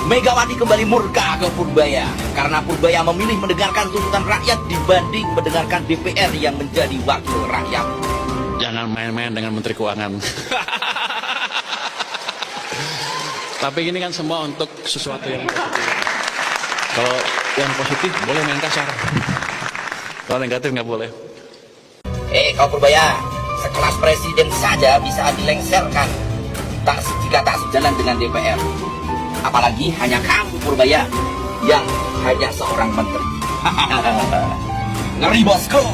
Megawati kembali murka ke Purbaya karena Purbaya memilih mendengarkan tuntutan rakyat dibanding mendengarkan DPR yang menjadi wakil rakyat. Jangan main-main dengan Menteri Keuangan. Tapi ini kan semua untuk sesuatu yang positif. Kalau yang positif boleh main kasar. Kalau negatif nggak boleh. Kau Purbaya, sekelas presiden saja bisa dilengserkan jika tak sejalan dengan DPR. Apalagi hanya kamu Purbaya yang hanya seorang menteri. Ngeri bosku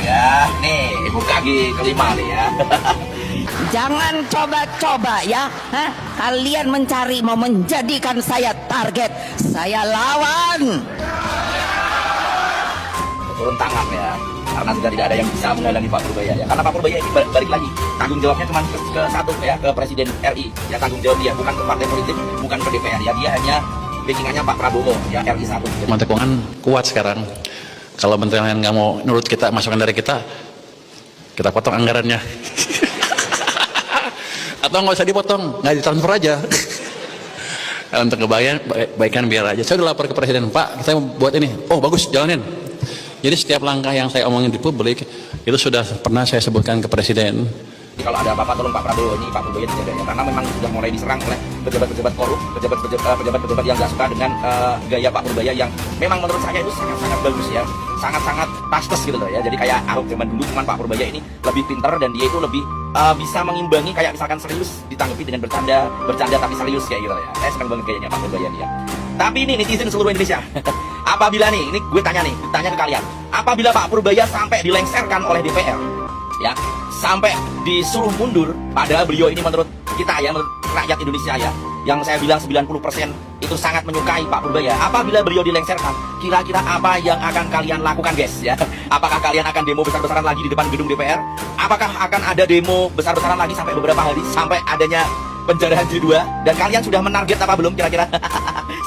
ya. Nih UKG kelima nih ya. Jangan coba-coba ya, kalian mencari mau menjadikan saya target. Saya lawan. Turun tangan ya, karena sudah tidak ada yang bisa menghalangi Pak Purbaya ya. Karena Pak Purbaya ini balik lagi, tanggung jawabnya cuma ke satu ya, ke Presiden RI ya, tanggung jawab dia bukan ke partai politik, bukan ke DPR ya. Dia hanya backingannya Pak Prabowo ya, RI 1. Menteri Keuangan kuat sekarang. Kalau menteri lain nggak mau nurut kita, masukan dari kita potong anggarannya. Atau nggak usah dipotong, nggak ditransfer aja. Untuk kebaikan biar aja. Saya udah lapor ke Presiden, Pak, saya buat ini. Oh bagus, jalanin. Jadi setiap langkah yang saya omongin di publik itu sudah pernah saya sebutkan ke Presiden. Kalau ada apa-apa tolong Pak Prabowo, ini Pak Purbaya dijaga ya, karena memang sudah mulai diserang oleh pejabat-pejabat korup, pejabat-pejabat yang nggak suka dengan gaya Pak Purbaya yang memang menurut saya itu sangat-sangat bagus ya, sangat-sangat pastes gitu loh ya. Jadi kayak Ahok zaman dulu, cuman Pak Purbaya ini lebih pintar dan dia itu lebih bisa mengimbangi, kayak misalkan serius ditanggapi dengan bercanda tapi serius kayak gitu ya. Saya senang banget gayanya Pak Purbaya dia. Tapi ini netizen seluruh Indonesia, apabila nih, ini gue tanya ke kalian, apabila Pak Purbaya sampai dilengserkan oleh DPR, ya, sampai disuruh mundur, padahal beliau ini menurut kita ya, menurut rakyat Indonesia ya, yang saya bilang 90% itu sangat menyukai Pak Purbaya. Apabila beliau dilengserkan, kira-kira apa yang akan kalian lakukan guys ya? Apakah kalian akan demo besar-besaran lagi di depan gedung DPR? Apakah akan ada demo besar-besaran lagi sampai beberapa hari, sampai adanya penjarahan jilid 2? Dan kalian sudah menarget apa belum kira-kira?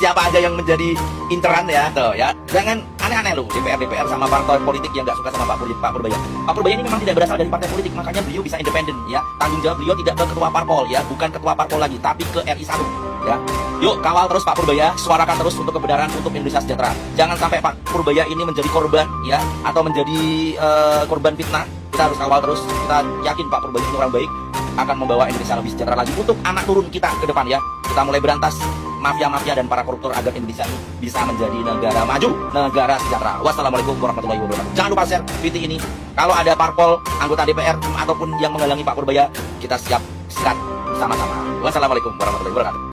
Siapa aja yang menjadi inceran ya, tuh ya. Jangan aneh-aneh loh DPR sama partai politik yang nggak suka sama Pak Purbaya. Pak Purbaya ini memang tidak berasal dari partai politik, makanya beliau bisa independen ya. Tanggung jawab beliau tidak ke ketua parpol ya, bukan ketua parpol lagi, tapi ke RI 1 ya. Yuk kawal terus Pak Purbaya, suarakan terus untuk kebenaran, untuk Indonesia sejahtera. Jangan sampai Pak Purbaya ini menjadi korban ya, atau menjadi korban fitnah. Kita harus kawal terus. Kita yakin Pak Purbaya ini orang baik, akan membawa Indonesia lebih sejahtera lagi untuk anak turun kita ke depan ya. Kita mulai berantas mafia-mafia dan para koruptor agar Indonesia ini bisa menjadi negara maju, negara sejahtera. Wassalamualaikum warahmatullahi wabarakatuh. Jangan lupa share video ini. Kalau ada parpol, anggota DPR ataupun yang menghalangi Pak Purbaya, kita siap sikat sama-sama. Wassalamualaikum warahmatullahi wabarakatuh.